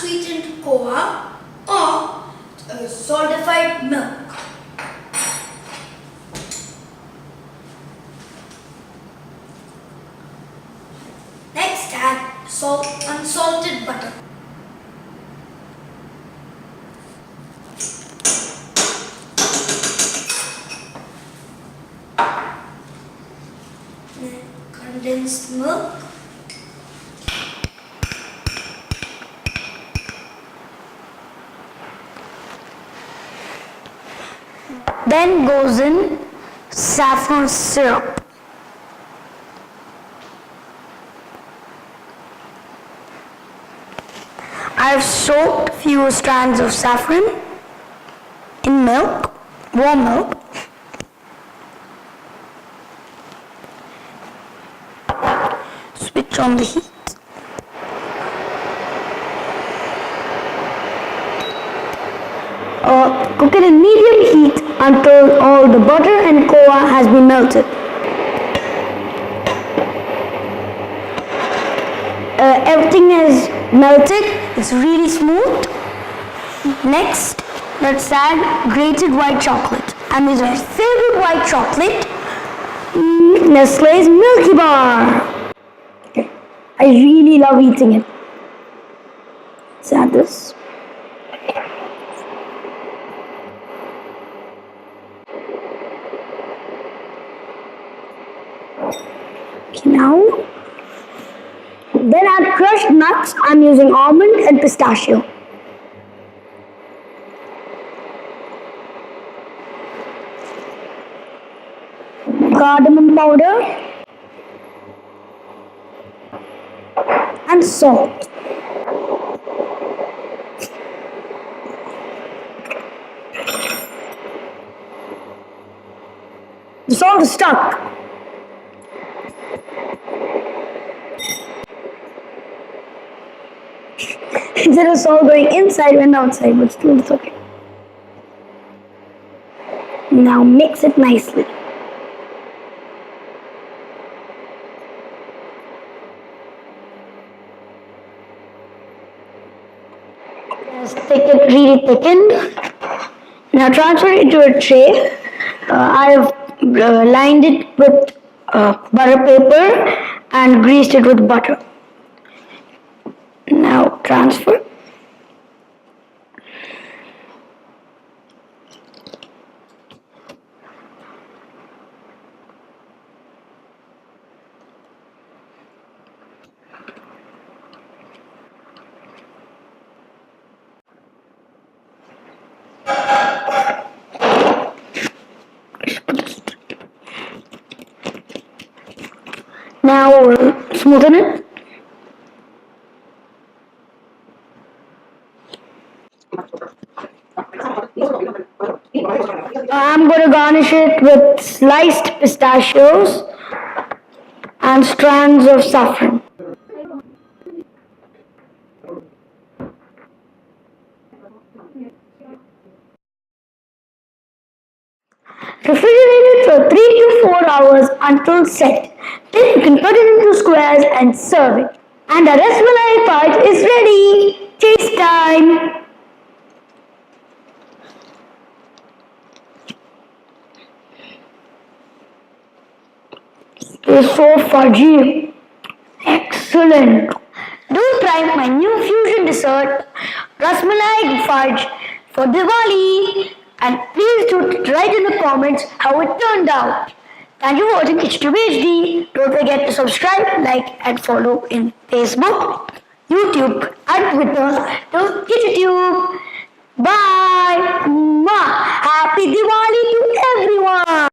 unsweetened khova or solidified milk. Next, add unsalted butter. Condensed milk. Then goes in saffron syrup. I've soaked few strands of saffron in milk, warm milk. Switch on the heat. Cook it in medium heat until all the butter and khova has been melted. Everything is melted, it's really smooth. Next, let's add grated white chocolate. I'm using my favorite white chocolate, Nestle's Milky Bar. Okay. I really love eating it. Let's add this. Okay, now, then add crushed nuts. I'm using almond and pistachio. Cardamom powder and salt. The salt is stuck. Instead of salt going inside and outside, but still it's okay. Now mix it nicely. Really thickened. Now transfer it into a tray. I have lined it with butter paper and greased it with butter. Now transfer. Now smoothen it. I'm going to garnish it with sliced pistachios and strands of saffron. Refrigerate it for 3 to 4 hours until set. Then you can cut it into squares and serve it. And the Rasmalai Fudge is ready. Taste time. It's so fudgy. Excellent. Do try my new fusion dessert, Rasmalai Fudge, for Diwali. And please do write in the comments how it turned out. Thank you for watching KichaTube HD. Don't forget to subscribe, like and follow in Facebook, YouTube and Twitter to KichaTube. Bye. Happy Diwali to everyone.